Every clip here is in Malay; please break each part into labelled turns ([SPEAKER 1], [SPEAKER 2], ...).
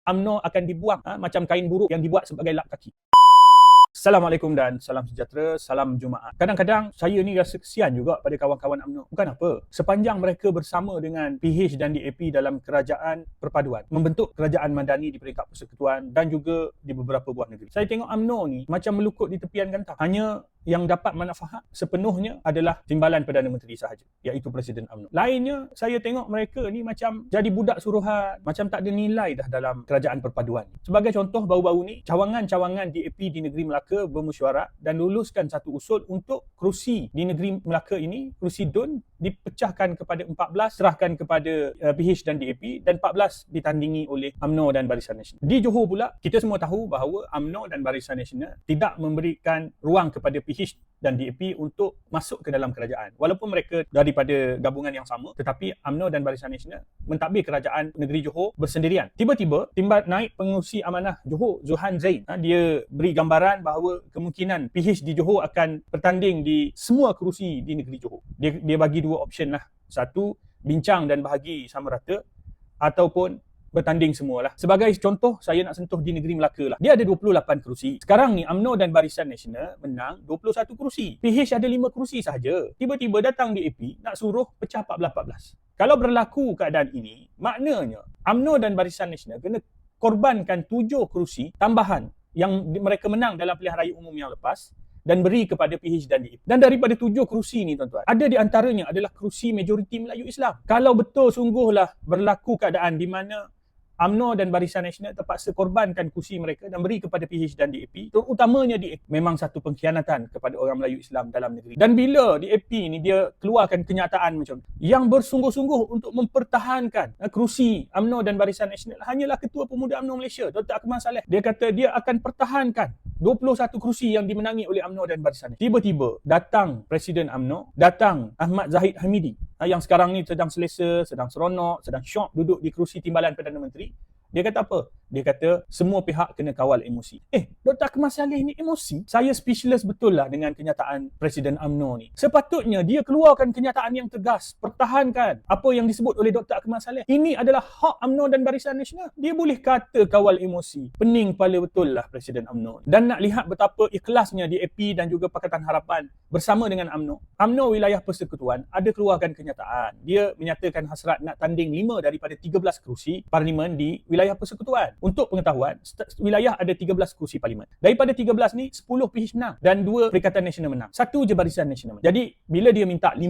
[SPEAKER 1] UMNO akan dibuang macam kain buruk yang dibuat sebagai lap kaki. Assalamualaikum dan salam sejahtera, salam Jumaat. Kadang-kadang saya ni rasa kesian juga pada kawan-kawan UMNO. Bukan apa, sepanjang mereka bersama dengan PH dan DAP dalam kerajaan perpaduan, membentuk kerajaan madani di peringkat persekutuan dan juga di beberapa buah negeri. Saya tengok UMNO ni macam melukut di tepian gantang. Hanya yang dapat manfaat sepenuhnya adalah timbalan Perdana Menteri sahaja, iaitu Presiden UMNO. Lainnya, saya tengok mereka ni macam jadi budak suruhan, macam tak ada nilai dah dalam kerajaan perpaduan. Sebagai contoh, baru-baru ni, cawangan-cawangan DAP di negeri Melaka bermesyuarat dan luluskan satu usul untuk kerusi di negeri Melaka ini, kerusi DUN, dipecahkan kepada 14, serahkan kepada PH dan DAP, dan 14 ditandingi oleh UMNO dan Barisan Nasional. Di Johor pula, kita semua tahu bahawa UMNO dan Barisan Nasional tidak memberikan ruang kepada PH dan DAP untuk masuk ke dalam kerajaan. Walaupun mereka daripada gabungan yang sama, tetapi UMNO dan Barisan Nasional mentadbir kerajaan negeri Johor bersendirian. Tiba-tiba, timbat naik pengerusi amanah Johor, Zuhan Zain. Dia beri gambaran bahawa kemungkinan PH di Johor akan bertanding di semua kerusi di negeri Johor. Dia bagi dua option lah. Satu, bincang dan bahagi sama rata, ataupun bertanding semualah. Sebagai contoh, saya nak sentuh di negeri Melaka lah. Dia ada 28 kerusi. Sekarang ni UMNO dan Barisan Nasional menang 21 kerusi. PH ada 5 kerusi sahaja. Tiba-tiba datang DAP nak suruh pecah 14-14. Kalau berlaku keadaan ini, maknanya UMNO dan Barisan Nasional kena korbankan 7 kerusi tambahan yang mereka menang dalam pilihan raya umum yang lepas dan beri kepada PH dan DAP. Dan daripada 7 kerusi ni, tuan-tuan, ada di antaranya adalah kerusi majoriti Melayu Islam. Kalau betul sungguhlah berlaku keadaan di mana UMNO dan Barisan Nasional terpaksa korbankan kursi mereka dan beri kepada PH dan DAP, terutamanya DAP, memang satu pengkhianatan kepada orang Melayu Islam dalam negeri. Dan bila DAP ni dia keluarkan kenyataan macam yang bersungguh-sungguh untuk mempertahankan kerusi UMNO dan Barisan Nasional hanyalah Ketua Pemuda UMNO Malaysia, Dr. Akmal Saleh. Dia kata dia akan pertahankan 21 kerusi yang dimenangi oleh UMNO dan Barisan Nasional. Tiba-tiba datang Presiden UMNO, datang Ahmad Zahid Hamidi, yang sekarang ni sedang selesa, sedang seronok, sedang syok duduk di kerusi timbalan Perdana Menteri. Dia kata apa? Dia kata semua pihak kena kawal emosi. Dr. Akmal Saleh ni emosi? Saya speechless betul lah dengan kenyataan Presiden UMNO ni. Sepatutnya dia keluarkan kenyataan yang tegas, pertahankan apa yang disebut oleh Dr. Akmal Saleh. Ini adalah hak UMNO dan Barisan Nasional. Dia boleh kata kawal emosi. Pening kepala betul lah Presiden UMNO. Dan nak lihat betapa ikhlasnya DAP dan juga Pakatan Harapan bersama dengan UMNO. UMNO wilayah persekutuan ada keluarkan kenyataan. Dia menyatakan hasrat nak tanding 5 daripada 13 kerusi parlimen di wilayah persekutuan. Untuk pengetahuan, wilayah ada 13 kursi parlimen. Daripada 13 ni, 10 PH menang dan 2 Perikatan Nasional menang. 1 je Barisan Nasional menang. Jadi, bila dia minta 5,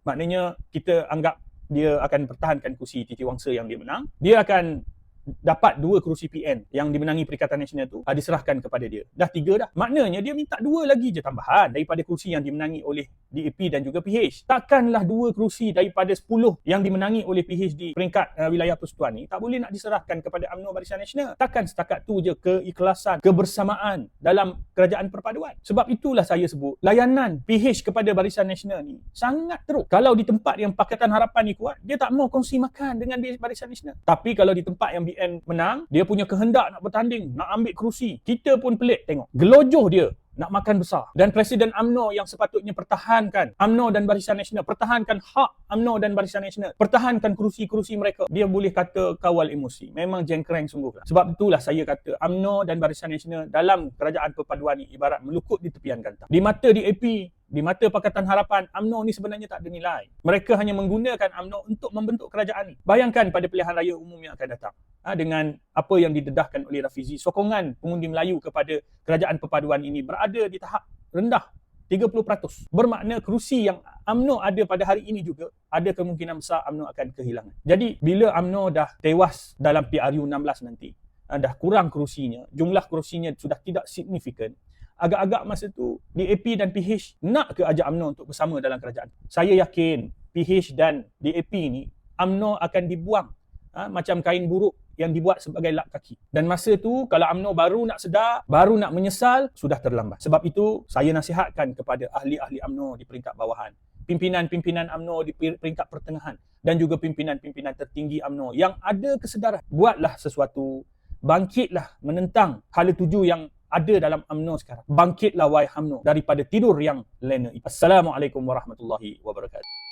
[SPEAKER 1] maknanya kita anggap dia akan pertahankan kursi Titi Wangsa yang dia menang. Dia akan dapat 2 kerusi PN yang dimenangi Perikatan Nasional tu diserahkan kepada dia. Dah 3 dah. Maknanya dia minta 2 lagi je tambahan daripada kerusi yang dimenangi oleh DAP dan juga PH. Takkanlah 2 kerusi daripada 10 yang dimenangi oleh PH di peringkat wilayah persekutuan ni tak boleh nak diserahkan kepada UMNO Barisan Nasional. Takkan setakat tu je keikhlasan, kebersamaan dalam kerajaan perpaduan. Sebab itulah saya sebut layanan PH kepada Barisan Nasional ni sangat teruk. Kalau di tempat yang Pakatan Harapan ni kuat, dia tak mau kongsi makan dengan Barisan Nasional. Tapi kalau di tempat yang BN menang, dia punya kehendak nak bertanding, nak ambil kerusi. Kita pun pelik tengok. Gelojoh dia nak makan besar. Dan Presiden UMNO yang sepatutnya pertahankan UMNO dan Barisan Nasional, pertahankan hak UMNO dan Barisan Nasional, pertahankan kerusi-kerusi mereka, dia boleh kata kawal emosi. Memang jengkreng sungguh lah. Sebab itulah saya kata UMNO dan Barisan Nasional dalam kerajaan perpaduan ni ibarat melukut di tepian gantang. Di mata DAP, di mata Pakatan Harapan, UMNO ni sebenarnya tak ada nilai. Mereka hanya menggunakan UMNO untuk membentuk kerajaan ni. Bayangkan pada pilihan raya umum yang akan datang, dengan apa yang didedahkan oleh Rafizi, sokongan pengundi Melayu kepada kerajaan perpaduan ini berada di tahap rendah, 30%. Bermakna kerusi yang UMNO ada pada hari ini juga, ada kemungkinan besar UMNO akan kehilangan. Jadi, bila UMNO dah tewas dalam PRU 16 nanti, dah kurang kerusinya, jumlah kerusinya sudah tidak signifikan, agak-agak masa tu DAP dan PH nak ke ajak UMNO untuk bersama dalam kerajaan. Saya yakin PH dan DAP ni UMNO akan dibuang macam kain buruk yang dibuat sebagai lap kaki. Dan masa tu kalau UMNO baru nak sedar, baru nak menyesal, sudah terlambat. Sebab itu saya nasihatkan kepada ahli-ahli UMNO di peringkat bawahan, pimpinan-pimpinan UMNO di peringkat pertengahan dan juga pimpinan-pimpinan tertinggi UMNO yang ada kesedaran, buatlah sesuatu, bangkitlah menentang hala tuju yang ada dalam UMNO sekarang. Bangkitlah wahai UMNO daripada tidur yang lena. Assalamualaikum warahmatullahi wabarakatuh.